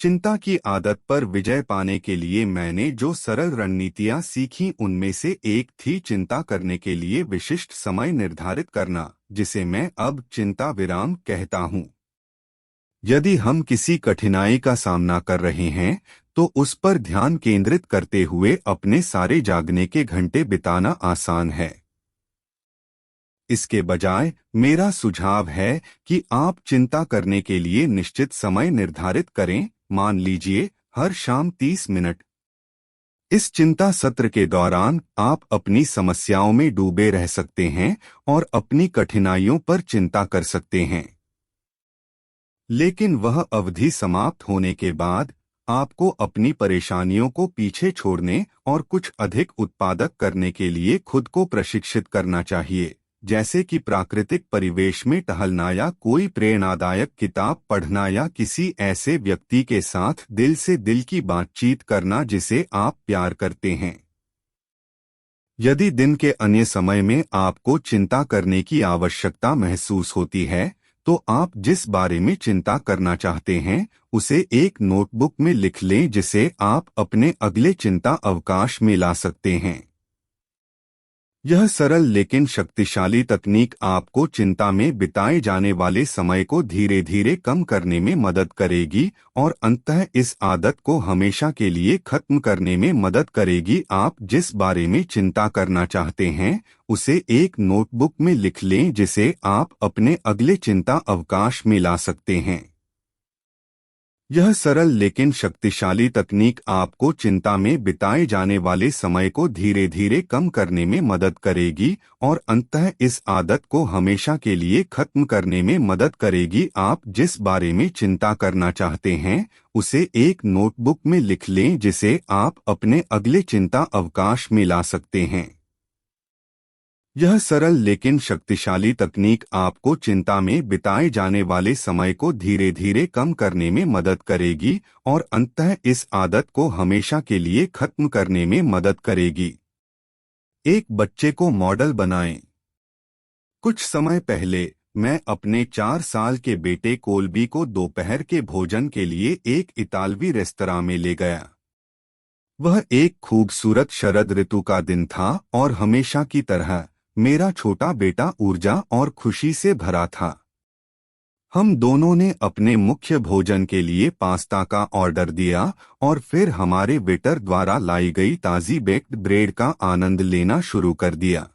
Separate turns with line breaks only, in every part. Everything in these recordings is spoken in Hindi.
चिंता की आदत पर विजय पाने के लिए मैंने जो सरल रणनीतियां सीखी उनमें से एक थी चिंता करने के लिए विशिष्ट समय निर्धारित करना, जिसे मैं अब चिंता विराम कहता हूं। यदि हम किसी कठिनाई का सामना कर रहे हैं तो उस पर ध्यान केंद्रित करते हुए अपने सारे जागने के घंटे बिताना आसान है। इसके बजाय मेरा सुझाव है कि आप चिंता करने के लिए निश्चित समय निर्धारित करें, मान लीजिए हर शाम 30 मिनट। इस चिंता सत्र के दौरान आप अपनी समस्याओं में डूबे रह सकते हैं और अपनी कठिनाइयों पर चिंता कर सकते हैं, लेकिन वह अवधि समाप्त होने के बाद आपको अपनी परेशानियों को पीछे छोड़ने और कुछ अधिक उत्पादक करने के लिए खुद को प्रशिक्षित करना चाहिए, जैसे कि प्राकृतिक परिवेश में टहलना या कोई प्रेरणादायक किताब पढ़ना या किसी ऐसे व्यक्ति के साथ दिल से दिल की बातचीत करना जिसे आप प्यार करते हैं। यदि दिन के अन्य समय में आपको चिंता करने की आवश्यकता महसूस होती है, तो आप जिस बारे में चिंता करना चाहते हैं उसे एक नोटबुक में लिख लें जिसे आप अपने अगले चिंता अवकाश में ला सकते हैं। यह सरल लेकिन शक्तिशाली तकनीक आपको चिंता में बिताए जाने वाले समय को धीरे धीरे कम करने में मदद करेगी और अंततः इस आदत को हमेशा के लिए खत्म करने में मदद करेगी। आप जिस बारे में चिंता करना चाहते हैं उसे एक नोटबुक में लिख लें जिसे आप अपने अगले चिंता अवकाश में ला सकते हैं। यह सरल लेकिन शक्तिशाली तकनीक आपको चिंता में बिताए जाने वाले समय को धीरे धीरे कम करने में मदद करेगी और अंततः इस आदत को हमेशा के लिए खत्म करने में मदद करेगी। आप जिस बारे में चिंता करना चाहते हैं उसे एक नोटबुक में लिख लें जिसे आप अपने अगले चिंता अवकाश में ला सकते हैं। यह सरल लेकिन शक्तिशाली तकनीक आपको चिंता में बिताए जाने वाले समय को धीरे धीरे कम करने में मदद करेगी और अंततः इस आदत को हमेशा के लिए खत्म करने में मदद करेगी। एक बच्चे को मॉडल बनाएं। कुछ समय पहले मैं अपने 4 साल के बेटे कोल्बी को दोपहर के भोजन के लिए एक इतालवी रेस्तरां में ले गया। वह एक खूबसूरत शरद ऋतु का दिन था और हमेशा की तरह मेरा छोटा बेटा ऊर्जा और खुशी से भरा था। हम दोनों ने अपने मुख्य भोजन के लिए पास्ता का ऑर्डर दिया और फिर हमारे वेटर द्वारा लाई गई ताज़ी बेक्ड ब्रेड का आनंद लेना शुरू कर दिया।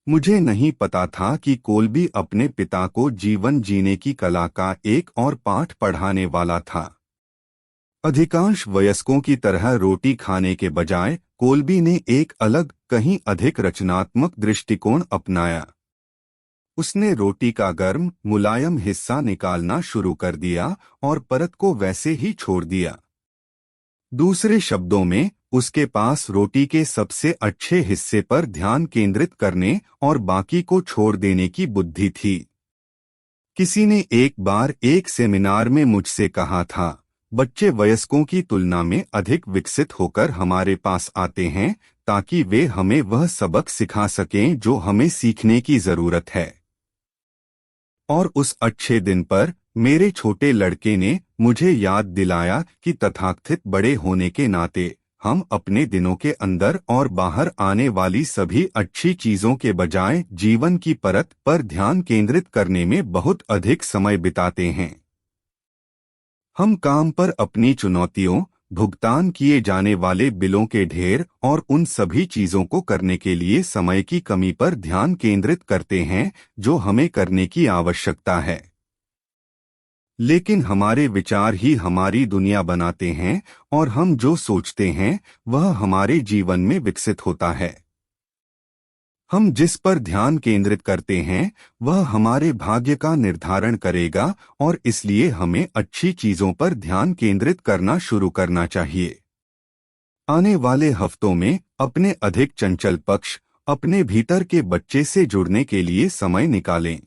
मुझे नहीं पता था कि कोल्बी अपने पिता को जीवन जीने की कला का एक और पाठ पढ़ाने वाला था। अधिकांश वयस्कों की तरह रोटी खाने के बजाय कोल्बी ने एक अलग, कहीं अधिक रचनात्मक दृष्टिकोण अपनाया। उसने रोटी का गर्म, मुलायम हिस्सा निकालना शुरू कर दिया और परत को वैसे ही छोड़ दिया। दूसरे शब्दों में, उसके पास रोटी के सबसे अच्छे हिस्से पर ध्यान केंद्रित करने और बाकी को छोड़ देने की बुद्धि थी। किसी ने एक बार एक सेमिनार में मुझसे कहा था, बच्चे वयस्कों की तुलना में अधिक विकसित होकर हमारे पास आते हैं ताकि वे हमें वह सबक सिखा सकें जो हमें सीखने की जरूरत है। और उस अच्छे दिन पर मेरे छोटे लड़के ने मुझे याद दिलाया कि तथाकथित बड़े होने के नाते हम अपने दिनों के अंदर और बाहर आने वाली सभी अच्छी चीजों के बजाय जीवन की परत पर ध्यान केंद्रित करने में बहुत अधिक समय बिताते हैं। हम काम पर अपनी चुनौतियों, भुगतान किए जाने वाले बिलों के ढेर और उन सभी चीजों को करने के लिए समय की कमी पर ध्यान केंद्रित करते हैं जो हमें करने की आवश्यकता है। लेकिन हमारे विचार ही हमारी दुनिया बनाते हैं और हम जो सोचते हैं वह हमारे जीवन में विकसित होता है। हम जिस पर ध्यान केंद्रित करते हैं वह हमारे भाग्य का निर्धारण करेगा और इसलिए हमें अच्छी चीजों पर ध्यान केंद्रित करना शुरू करना चाहिए। आने वाले हफ्तों में अपने अधिक चंचल पक्ष, अपने भीतर के बच्चे से जुड़ने के लिए समय निकालें।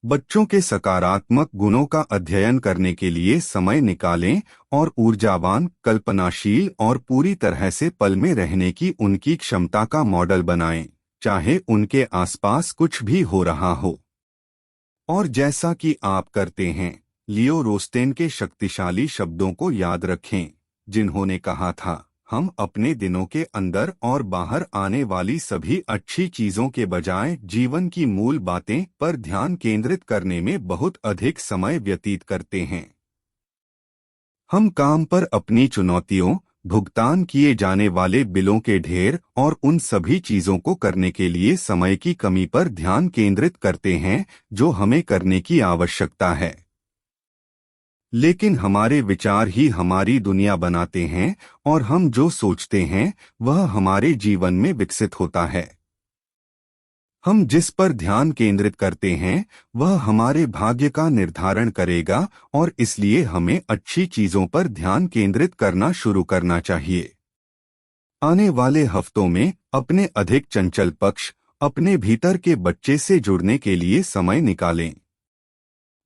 बच्चों के सकारात्मक गुणों का अध्ययन करने के लिए समय निकालें और ऊर्जावान, कल्पनाशील और पूरी तरह से पल में रहने की उनकी क्षमता का मॉडल बनाएं, चाहे उनके आसपास कुछ भी हो रहा हो। और जैसा कि आप करते हैं, लियो रोस्टेन के शक्तिशाली शब्दों को याद रखें, जिन्होंने कहा था, हम अपने दिनों के अंदर और बाहर आने वाली सभी अच्छी चीजों के बजाय जीवन की मूल बातें पर ध्यान केंद्रित करने में बहुत अधिक समय व्यतीत करते हैं। हम काम पर अपनी चुनौतियों, भुगतान किए जाने वाले बिलों के ढेर और उन सभी चीजों को करने के लिए समय की कमी पर ध्यान केंद्रित करते हैं जो हमें करने की आवश्यकता है। लेकिन हमारे विचार ही हमारी दुनिया बनाते हैं और हम जो सोचते हैं वह हमारे जीवन में विकसित होता है। हम जिस पर ध्यान केंद्रित करते हैं वह हमारे भाग्य का निर्धारण करेगा और इसलिए हमें अच्छी चीजों पर ध्यान केंद्रित करना शुरू करना चाहिए। आने वाले हफ्तों में अपने अधिक चंचल पक्ष, अपने भीतर के बच्चे से जुड़ने के लिए समय निकालें।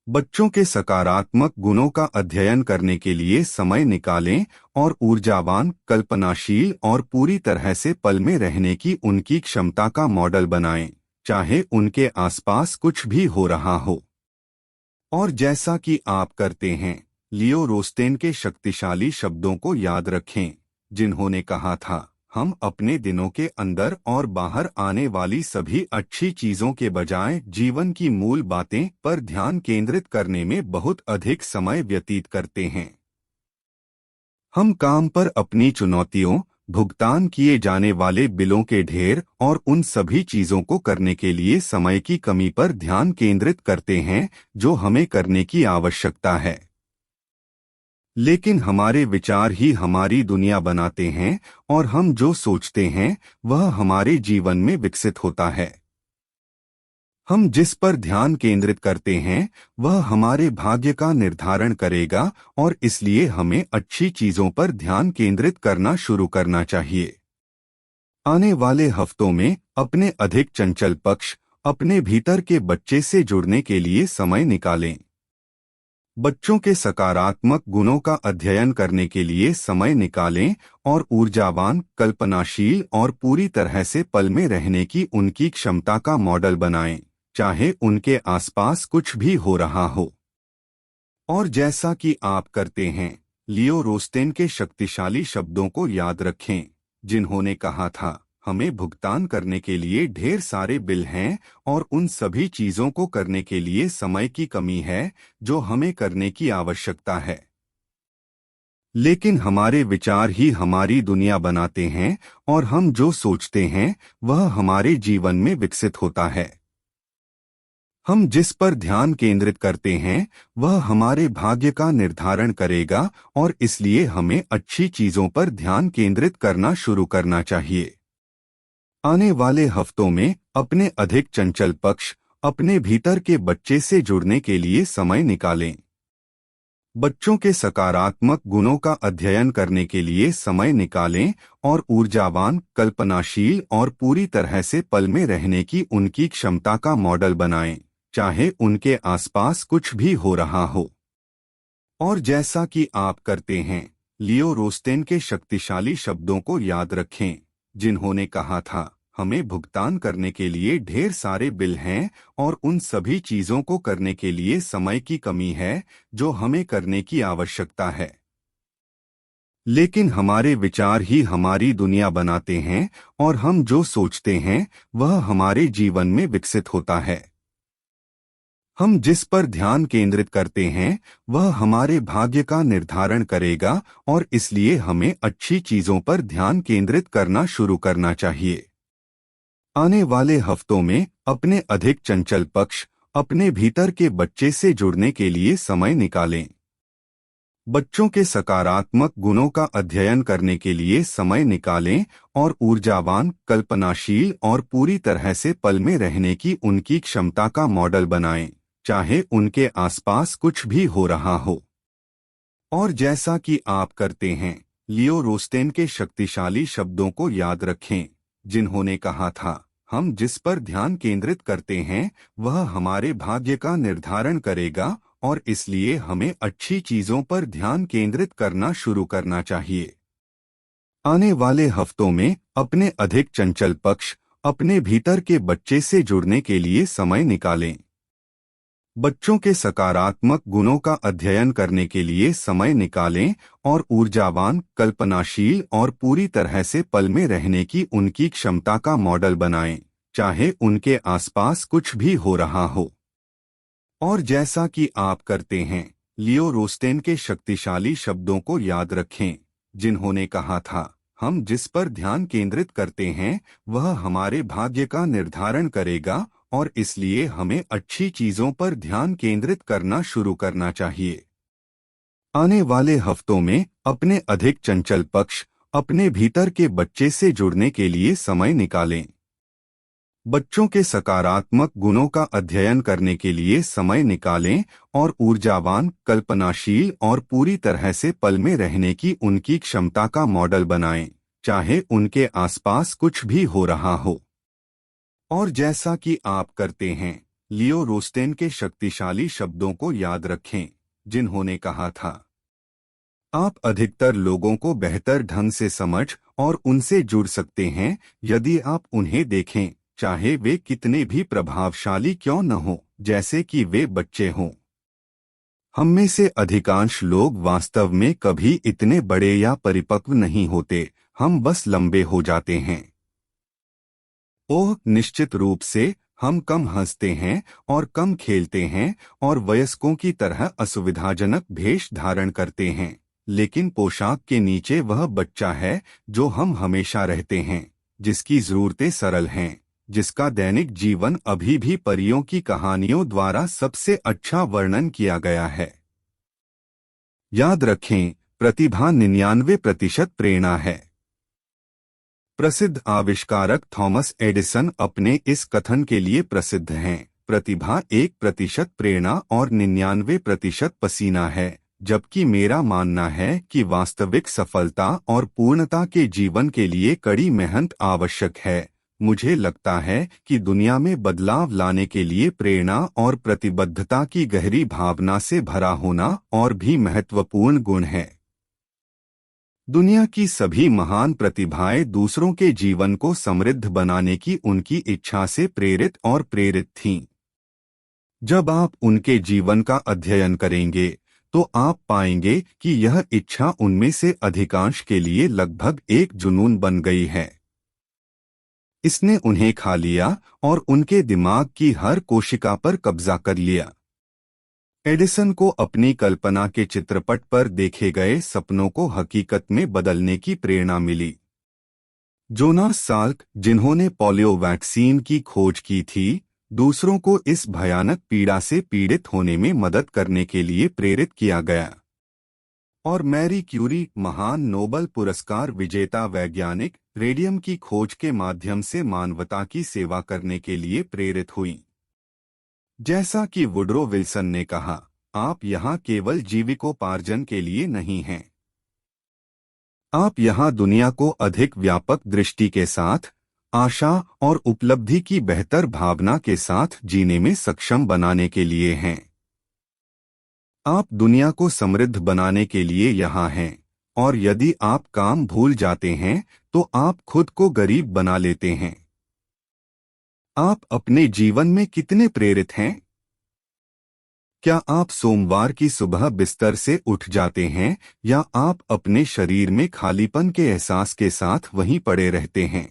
बच्चों के सकारात्मक गुणों का अध्ययन करने के लिए समय निकालें और ऊर्जावान, कल्पनाशील और पूरी तरह से पल में रहने की उनकी क्षमता का मॉडल बनाएं, चाहे उनके आसपास कुछ भी हो रहा हो। और जैसा कि आप करते हैं, लियो रोस्टेन के शक्तिशाली शब्दों को याद रखें, जिन्होंने कहा था, हम अपने दिनों के अंदर और बाहर आने वाली सभी अच्छी चीजों के बजाय जीवन की मूल बातें पर ध्यान केंद्रित करने में बहुत अधिक समय व्यतीत करते हैं। हम काम पर अपनी चुनौतियों, भुगतान किए जाने वाले बिलों के ढेर और उन सभी चीजों को करने के लिए समय की कमी पर ध्यान केंद्रित करते हैं जो हमें करने की आवश्यकता है। लेकिन हमारे विचार ही हमारी दुनिया बनाते हैं और हम जो सोचते हैं वह हमारे जीवन में विकसित होता है। हम जिस पर ध्यान केंद्रित करते हैं वह हमारे भाग्य का निर्धारण करेगा और इसलिए हमें अच्छी चीजों पर ध्यान केंद्रित करना शुरू करना चाहिए। आने वाले हफ्तों में अपने अधिक चंचल पक्ष, अपने भीतर के बच्चे से जुड़ने के लिए समय निकालें। बच्चों के सकारात्मक गुणों का अध्ययन करने के लिए समय निकालें और ऊर्जावान, कल्पनाशील और पूरी तरह से पल में रहने की उनकी क्षमता का मॉडल बनाएं, चाहे उनके आसपास कुछ भी हो रहा हो। और जैसा कि आप करते हैं, लियो रोस्टेन के शक्तिशाली शब्दों को याद रखें, जिन्होंने कहा था, हमें भुगतान करने के लिए ढेर सारे बिल हैं और उन सभी चीजों को करने के लिए समय की कमी है जो हमें करने की आवश्यकता है। लेकिन हमारे विचार ही हमारी दुनिया बनाते हैं और हम जो सोचते हैं वह हमारे जीवन में विकसित होता है। हम जिस पर ध्यान केंद्रित करते हैं वह हमारे भाग्य का निर्धारण करेगा और इसलिए हमें अच्छी चीजों पर ध्यान केंद्रित करना शुरू करना चाहिए। आने वाले हफ्तों में अपने अधिक चंचल पक्ष, अपने भीतर के बच्चे से जुड़ने के लिए समय निकालें। बच्चों के सकारात्मक गुणों का अध्ययन करने के लिए समय निकालें और ऊर्जावान, कल्पनाशील और पूरी तरह से पल में रहने की उनकी क्षमता का मॉडल बनाएं, चाहे उनके आसपास कुछ भी हो रहा हो। और जैसा कि आप करते हैं, लियो रोस्टेन के शक्तिशाली शब्दों को याद रखें, जिन्होंने कहा था, हमें भुगतान करने के लिए ढेर सारे बिल हैं और उन सभी चीजों को करने के लिए समय की कमी है जो हमें करने की आवश्यकता है। लेकिन हमारे विचार ही हमारी दुनिया बनाते हैं और हम जो सोचते हैं वह हमारे जीवन में विकसित होता है। हम जिस पर ध्यान केंद्रित करते हैं वह हमारे भाग्य का निर्धारण करेगा और इसलिए हमें अच्छी चीजों पर ध्यान केंद्रित करना शुरू करना चाहिए। आने वाले हफ्तों में अपने अधिक चंचल पक्ष, अपने भीतर के बच्चे से जुड़ने के लिए समय निकालें। बच्चों के सकारात्मक गुणों का अध्ययन करने के लिए समय निकालें और ऊर्जावान, कल्पनाशील और पूरी तरह से पल में रहने की उनकी क्षमता का मॉडल बनाएं, चाहे उनके आसपास कुछ भी हो रहा हो। और जैसा कि आप करते हैं, लियो रोस्टेन के शक्तिशाली शब्दों को याद रखें, जिन्होंने कहा था, हम जिस पर ध्यान केंद्रित करते हैं वह हमारे भाग्य का निर्धारण करेगा और इसलिए हमें अच्छी चीजों पर ध्यान केंद्रित करना शुरू करना चाहिए। आने वाले हफ्तों में अपने अधिक चंचल पक्ष, अपने भीतर के बच्चे से जुड़ने के लिए समय निकालें। बच्चों के सकारात्मक गुणों का अध्ययन करने के लिए समय निकालें और ऊर्जावान, कल्पनाशील और पूरी तरह से पल में रहने की उनकी क्षमता का मॉडल बनाएं, चाहे उनके आसपास कुछ भी हो रहा हो। और जैसा कि आप करते हैं, लियो रोस्टेन के शक्तिशाली शब्दों को याद रखें, जिन्होंने कहा था, हम जिस पर ध्यान केंद्रित करते हैं वह हमारे भाग्य का निर्धारण करेगा, और इसलिए हमें अच्छी चीजों पर ध्यान केंद्रित करना शुरू करना चाहिए। आने वाले हफ्तों में अपने अधिक चंचल पक्ष, अपने भीतर के बच्चे से जुड़ने के लिए समय निकालें। बच्चों के सकारात्मक गुणों का अध्ययन करने के लिए समय निकालें और ऊर्जावान, कल्पनाशील और पूरी तरह से पल में रहने की उनकी क्षमता का मॉडल बनाएं, चाहे उनके आसपास कुछ भी हो रहा हो। और जैसा कि आप करते हैं, लियो रोस्टेन के शक्तिशाली शब्दों को याद रखें, जिन्होंने कहा था, आप अधिकतर लोगों को बेहतर ढंग से समझ और उनसे जुड़ सकते हैं यदि आप उन्हें देखें, चाहे वे कितने भी प्रभावशाली क्यों न हों, जैसे कि वे बच्चे हों। हम में से अधिकांश लोग वास्तव में कभी इतने बड़े या परिपक्व नहीं होते, हम बस लंबे हो जाते हैं। ओह, निश्चित रूप से हम कम हंसते हैं और कम खेलते हैं और वयस्कों की तरह असुविधाजनक भेष धारण करते हैं, लेकिन पोशाक के नीचे वह बच्चा है जो हम हमेशा रहते हैं, जिसकी जरूरतें सरल हैं, जिसका दैनिक जीवन अभी भी परियों की कहानियों द्वारा सबसे अच्छा वर्णन किया गया है। याद रखें, प्रतिभा 99% प्रेरणा है। प्रसिद्ध आविष्कारक थॉमस एडिसन अपने इस कथन के लिए प्रसिद्ध हैं, प्रतिभा 1% प्रेरणा और 99% पसीना है, जबकि मेरा मानना है कि वास्तविक सफलता और पूर्णता के जीवन के लिए कड़ी मेहनत आवश्यक है। मुझे लगता है कि दुनिया में बदलाव लाने के लिए प्रेरणा और प्रतिबद्धता की गहरी भावना से भरा होना और भी महत्वपूर्ण गुण है। दुनिया की सभी महान प्रतिभाएं दूसरों के जीवन को समृद्ध बनाने की उनकी इच्छा से प्रेरित और प्रेरित थीं। जब आप उनके जीवन का अध्ययन करेंगे तो आप पाएंगे कि यह इच्छा उनमें से अधिकांश के लिए लगभग एक जुनून बन गई है। इसने उन्हें खा लिया और उनके दिमाग की हर कोशिका पर कब्जा कर लिया। एडिसन को अपनी कल्पना के चित्रपट पर देखे गए सपनों को हकीकत में बदलने की प्रेरणा मिली। जोनास साल्क, जिन्होंने पोलियो वैक्सीन की खोज की थी, दूसरों को इस भयानक पीड़ा से पीड़ित होने में मदद करने के लिए प्रेरित किया गया। और मैरी क्यूरी, महान नोबेल पुरस्कार विजेता वैज्ञानिक, रेडियम की खोज के माध्यम से मानवता की सेवा करने के लिए प्रेरित हुई। जैसा कि वुड्रो विल्सन ने कहा, आप यहाँ केवल जीविकोपार्जन के लिए नहीं हैं। आप यहाँ दुनिया को अधिक व्यापक दृष्टि के साथ, आशा और उपलब्धि की बेहतर भावना के साथ जीने में सक्षम बनाने के लिए हैं। आप दुनिया को समृद्ध बनाने के लिए यहाँ हैं, और यदि आप काम भूल जाते हैं तो आप खुद को गरीब बना लेते हैं। आप अपने जीवन में कितने प्रेरित हैं? क्या आप सोमवार की सुबह बिस्तर से उठ जाते हैं या आप अपने शरीर में खालीपन के एहसास के साथ वहीं पड़े रहते हैं?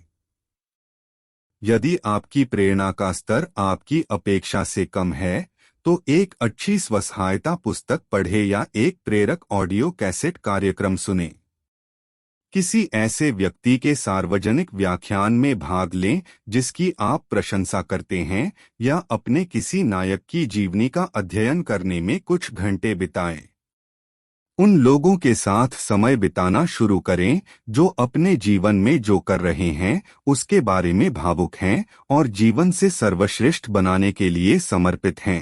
यदि आपकी प्रेरणा का स्तर आपकी अपेक्षा से कम है, तो एक अच्छी स्वसहायता पुस्तक पढ़ें या एक प्रेरक ऑडियो कैसेट कार्यक्रम सुनें। किसी ऐसे व्यक्ति के सार्वजनिक व्याख्यान में भाग लें जिसकी आप प्रशंसा करते हैं, या अपने किसी नायक की जीवनी का अध्ययन करने में कुछ घंटे बिताएं। उन लोगों के साथ समय बिताना शुरू करें जो अपने जीवन में जो कर रहे हैं उसके बारे में भावुक हैं और जीवन से सर्वश्रेष्ठ बनाने के लिए समर्पित हैं।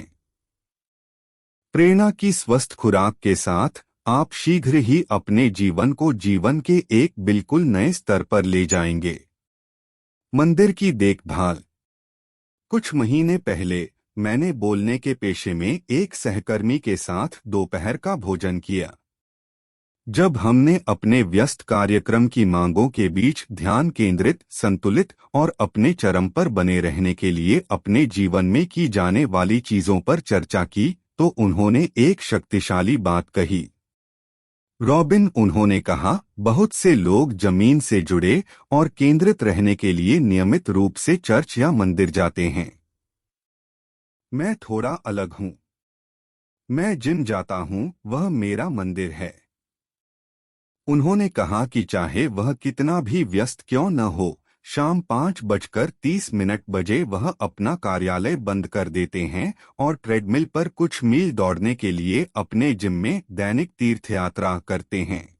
प्रेरणा की स्वस्थ खुराक के साथ आप शीघ्र ही अपने जीवन को जीवन के एक बिल्कुल नए स्तर पर ले जाएंगे। मंदिर की देखभाल। कुछ महीने पहले मैंने बोलने के पेशे में एक सहकर्मी के साथ दोपहर का भोजन किया। जब हमने अपने व्यस्त कार्यक्रम की मांगों के बीच ध्यान केंद्रित, संतुलित और अपने चरम पर बने रहने के लिए अपने जीवन में की जाने वाली चीजों पर चर्चा की, तो उन्होंने एक शक्तिशाली बात कही। उन्होंने कहा, बहुत से लोग जमीन से जुड़े और केंद्रित रहने के लिए नियमित रूप से चर्च या मंदिर जाते हैं। मैं थोड़ा अलग हूँ। मैं जिम जाता हूँ, वह मेरा मंदिर है। उन्होंने कहा कि चाहे वह कितना भी व्यस्त क्यों न हो, शाम 5:30 बजे वह अपना कार्यालय बंद कर देते हैं और ट्रेडमिल पर कुछ मील दौड़ने के लिए अपने जिम में दैनिक तीर्थयात्रा करते हैं।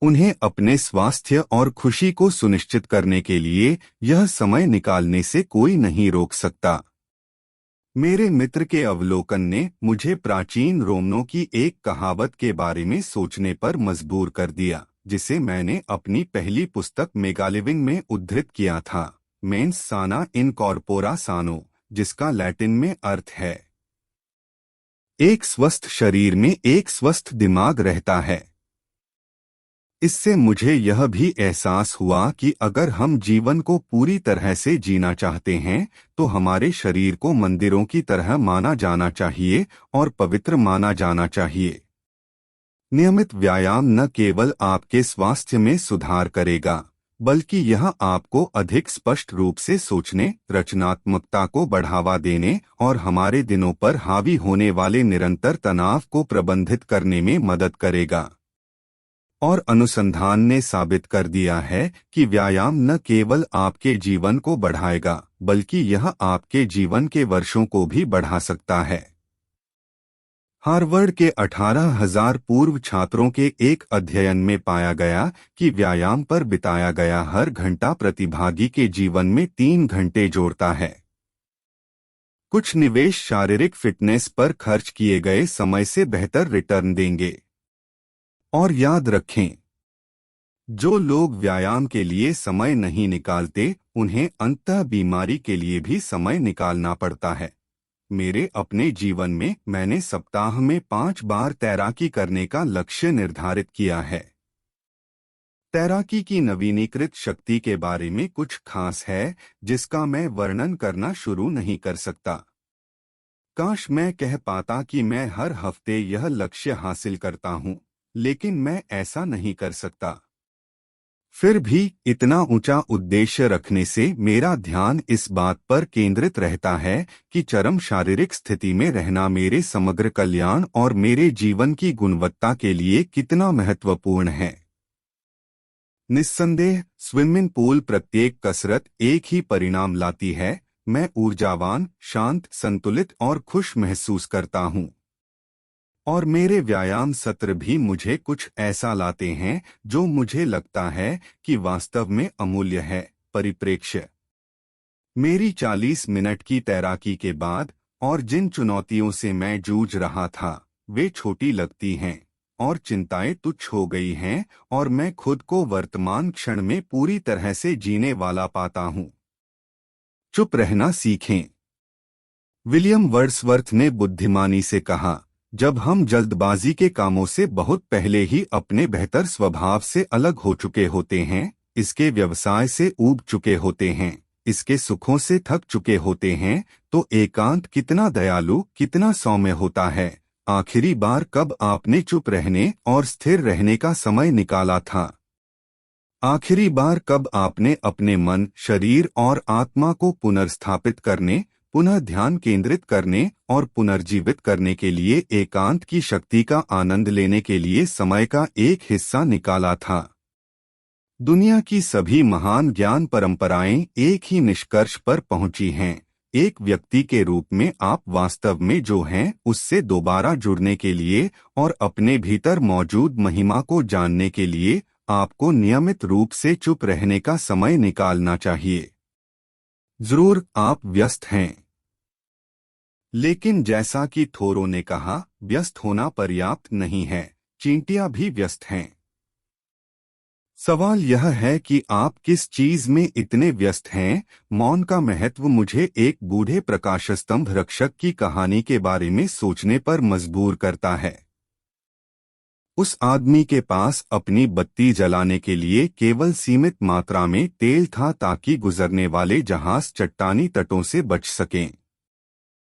उन्हें अपने स्वास्थ्य और खुशी को सुनिश्चित करने के लिए यह समय निकालने से कोई नहीं रोक सकता। मेरे मित्र के अवलोकन ने मुझे प्राचीन रोमनों की एक कहावत के बारे में सोचने पर मजबूर कर दिया, जिसे मैंने अपनी पहली पुस्तक मेगालिविंग में उद्धृत किया था, मेंस साना इन कॉर्पोरा सानो, जिसका लैटिन में अर्थ है, एक स्वस्थ शरीर में एक स्वस्थ दिमाग रहता है। इससे मुझे यह भी एहसास हुआ कि अगर हम जीवन को पूरी तरह से जीना चाहते हैं, तो हमारे शरीर को मंदिरों की तरह माना जाना चाहिए और पवित्र माना जाना चाहिए। नियमित व्यायाम न केवल आपके स्वास्थ्य में सुधार करेगा, बल्कि यह आपको अधिक स्पष्ट रूप से सोचने, रचनात्मकता को बढ़ावा देने और हमारे दिनों पर हावी होने वाले निरंतर तनाव को प्रबंधित करने में मदद करेगा। और अनुसंधान ने साबित कर दिया है कि व्यायाम न केवल आपके जीवन को बढ़ाएगा, बल्कि यह आपके जीवन के वर्षों को भी बढ़ा सकता है। हार्वर्ड के 18,000 पूर्व छात्रों के एक अध्ययन में पाया गया कि व्यायाम पर बिताया गया हर घंटा प्रतिभागी के जीवन में 3 घंटे जोड़ता है। कुछ निवेश शारीरिक फिटनेस पर खर्च किए गए समय से बेहतर रिटर्न देंगे। और याद रखें, जो लोग व्यायाम के लिए समय नहीं निकालते, उन्हें अंततः बीमारी के लिए भी समय निकालना पड़ता है। मेरे अपने जीवन में मैंने सप्ताह में 5 बार तैराकी करने का लक्ष्य निर्धारित किया है। तैराकी की नवीनीकृत शक्ति के बारे में कुछ खास है, जिसका मैं वर्णन करना शुरू नहीं कर सकता। काश मैं कह पाता कि मैं हर हफ्ते यह लक्ष्य हासिल करता हूँ, लेकिन मैं ऐसा नहीं कर सकता। फिर भी इतना ऊंचा उद्देश्य रखने से मेरा ध्यान इस बात पर केंद्रित रहता है कि चरम शारीरिक स्थिति में रहना मेरे समग्र कल्याण और मेरे जीवन की गुणवत्ता के लिए कितना महत्वपूर्ण है। निस्संदेह, स्विमिंग पूल प्रत्येक कसरत एक ही परिणाम लाती है। मैं ऊर्जावान, शांत, संतुलित और खुश महसूस करता हूँ। और मेरे व्यायाम सत्र भी मुझे कुछ ऐसा लाते हैं जो मुझे लगता है कि वास्तव में अमूल्य है। परिप्रेक्ष्य, मेरी 40 मिनट की तैराकी के बाद और जिन चुनौतियों से मैं जूझ रहा था, वे छोटी लगती हैं और चिंताएं तुच्छ हो गई हैं, और मैं खुद को वर्तमान क्षण में पूरी तरह से जीने वाला पाता हूँ। चुप रहना सीखें। विलियम वर्ड्सवर्थ ने बुद्धिमानी से कहा, जब हम जल्दबाजी के कामों से बहुत पहले ही अपने बेहतर स्वभाव से अलग हो चुके होते हैं, इसके व्यवसाय से ऊब चुके होते हैं, इसके सुखों से थक चुके होते हैं, तो एकांत कितना दयालु, कितना सौम्य होता है। आखिरी बार कब आपने चुप रहने और स्थिर रहने का समय निकाला था? आखिरी बार कब आपने अपने मन, शरीर और आत्मा को पुनर्स्थापित करने, पुनः ध्यान केंद्रित करने और पुनर्जीवित करने के लिए एकांत की शक्ति का आनंद लेने के लिए समय का एक हिस्सा निकाला था? दुनिया की सभी महान ज्ञान परंपराएं एक ही निष्कर्ष पर पहुंची हैं। एक व्यक्ति के रूप में आप वास्तव में जो हैं, उससे दोबारा जुड़ने के लिए और अपने भीतर मौजूद महिमा को जानने के लिए आपको नियमित रूप से चुप रहने का समय निकालना चाहिए। जरूर आप व्यस्त हैं, लेकिन जैसा कि थोरो ने कहा, व्यस्त होना पर्याप्त नहीं है, चींटियां भी व्यस्त हैं। सवाल यह है कि आप किस चीज में इतने व्यस्त हैं। मौन का महत्व मुझे एक बूढ़े प्रकाशस्तंभ रक्षक की कहानी के बारे में सोचने पर मजबूर करता है। उस आदमी के पास अपनी बत्ती जलाने के लिए केवल सीमित मात्रा में तेल था ताकि गुजरने वाले जहाज चट्टानी तटों से बच सकें।